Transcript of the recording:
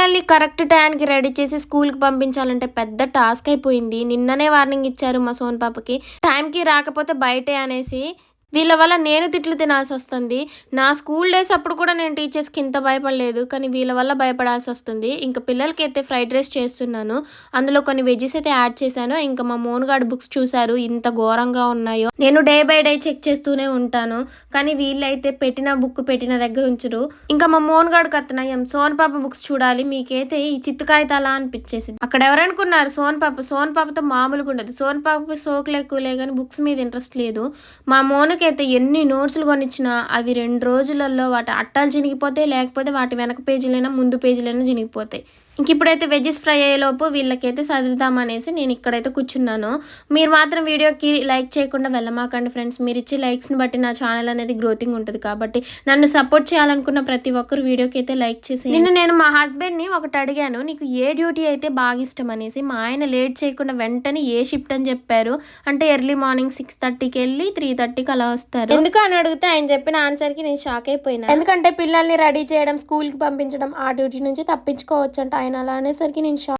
పిల్లల్ని కరెక్ట్ టైంకి రెడీ చేసి స్కూల్‌కి పంపించాలంటే పెద్ద టాస్క్ అయిపోయింది. నిన్ననే వార్నింగ్ ఇచ్చారు మా సోను పాపకి. టైంకి రాకపోతే బయటే అనేసి. వీళ్ళ వల్ల నేను తిట్లు తినాల్సొస్తుంది. నా స్కూల్ డేస్ అప్పుడు కూడా నేను టీచర్స్‌కి ఇంత భయపడలేదు. కానీ వీళ్ళ వల్ల భయపడాల్సొస్తుంది. ఇంక పిల్లలకైతే ఫ్రైడ్ రైస్ చేస్తున్నాను. అందులో కొన్ని వెజ్జీస్ అయితే యాడ్ చేశాను. ఇంక మా మోనుగాడు బుక్స్ చూసారు ఇంత ఘోరంగా ఉన్నాయో. నేను డే బై డే చెక్ చేస్తూనే ఉంటాను. కానీ వీళ్ళైతే పెట్టిన బుక్ పెట్టిన దగ్గర ఉంచరు. ఇంకా మా మోనుగాడికి అర్థనయ్యాం. సోను పాప బుక్స్ చూడాలి మీకైతే ఈ చిత్తు కాగితాలా అనిపిచ్చేసింది. అక్కడ ఎవరనుకున్నారు సోను పాప. సోను పాపతో మామూలుగా ఉండదు. సోను పాపకి సోకులు ఎక్కువలే గానీ బుక్స్ మీద ఇంట్రెస్ట్ లేదు. మా మోనుకైతే ఎన్ని నోట్స్‌లు కొనిచ్చినా అవి 2 రోజులలో వాటి అట్టాలు చినిగిపోతాయి. లేకపోతే వాటి వెనక పేజీలైనా, ముందు పేజీలైనా చినిగిపోతాయి. ఇంకిప్పుడైతే వెజ్జీస్ ఫ్రై అయ్యేలోపు వీళ్ళకైతే సర్దుదామనేసి నేను ఇక్కడైతే కూర్చున్నాను. మీరు మాత్రం వీడియోకి లైక్ చేయకుండా వెళ్ళమాకండి ఫ్రెండ్స్. మీరిచ్చే లైక్స్‌ని బట్టి నా ఛానల్ అనేది గ్రోతింగ్ ఉంటది కాబట్టి నన్ను సపోర్ట్ చేయాలనుకున్న ప్రతి ఒక్కరు వీడియోకి అయితే లైక్ చేసేయండి. నిన్న నేను మా హస్బెండ్‌ని ఒకటి అడిగాను. నీకు ఏ డ్యూటీ అయితే బాగా ఇష్టం అనేసి. మా ఆయన లేట్ చేయకుండా వెంటనే ఏ షిఫ్ట్ అని చెప్పారు. అంటే ఎర్లీ మార్నింగ్ 6:30కి వెళ్ళి 3:30కి అలా వస్తారు. ఎందుకు అని అడిగితే ఆయన చెప్పిన ఆన్సర్‌కి నేను షాక్ అయిపోయినా. ఎందుకంటే పిల్లల్ని రెడీ చేయడం, స్కూల్‌కి పంపించడం ఆ డ్యూటీ నుంచి తప్పించుకోవచ్చంట. ఆయన అలా అనేసరికి నేను షాక్.